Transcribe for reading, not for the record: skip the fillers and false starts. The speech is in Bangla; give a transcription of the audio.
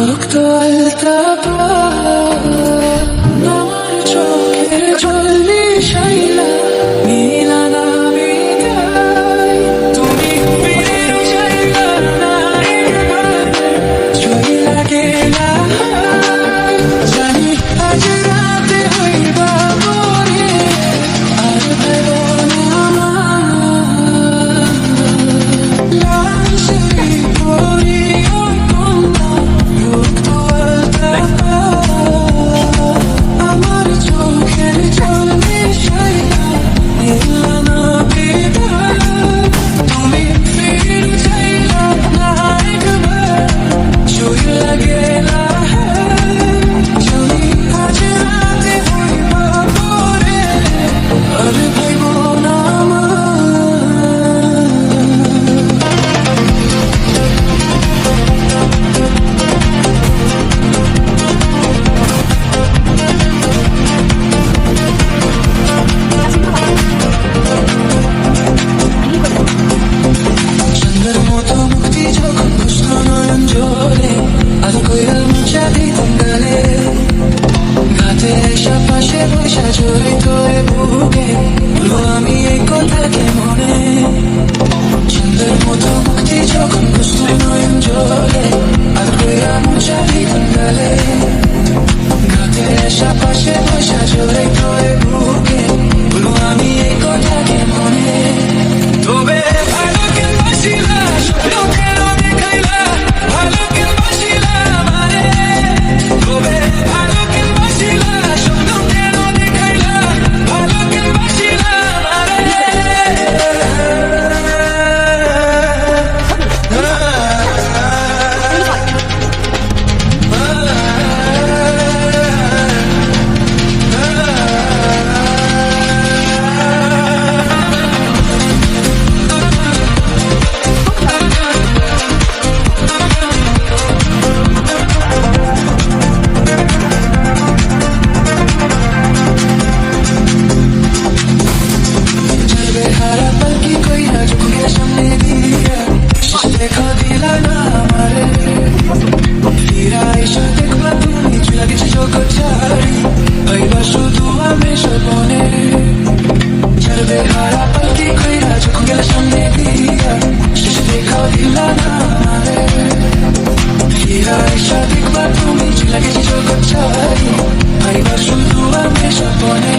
রক্ত আলতা আমার চোখের জল মিশাইলা মিলানা বিদায় তুমি ফিরে যাইলা না একবার চইলা গেলা জানি আজ রাতে হইবা পরে আর ভাইবো না লাশে পড়িও আমার চোখের জল মিশাইলা মিলানা বিদায় তুমি ফিরে যাইলা না একবার চইলা গেলা জানি আজ রাতে হইবা পরে আর ভাইবো না চন্দ্রের মতো মুক্তি যখন খুশল নয়ন জলে আর কইরা মুচা দিতাম গালে ঘাতে এসা পাশে বৈশা জড়িত এ বুকে বলো আমি এই কথাকে মনে চন্দ্রের মতো মুক্তি যখন খুশল নয়ন জলে আর কইরা মুচা দিতাম গালে ঘাতে এসা পাশে বৈশা জড়িত এ বুকে বলো আমি এই কথাকে মনে তবে ভালো কেন বাসিলা স্বপ্ন কেন দেখাইলা ভালো কেন বাসিলা আমারে তবে ভালো কেন বাসিলা স্বপ্ন কেন দেখাইলা ভালো কেন বাসিলা বেহারা পালকি কইরা চোখের সামনে দিয়া শেষ দেখা দিলা না আমারে ফিরা এসে দেখবা তুমি চলে গেছে জগৎ ছাড়ি ভাইবা শুধু আমি স্বপনে যার বেহারা পালকি কইরা চোখের সামনে দিয়া শেষ দেখা দিলা না আমারে ফিরা এসে দেখবা তুমি চলে গেছে জগৎ ছাড়ি ভাইবা শুধু আমি স্বপনে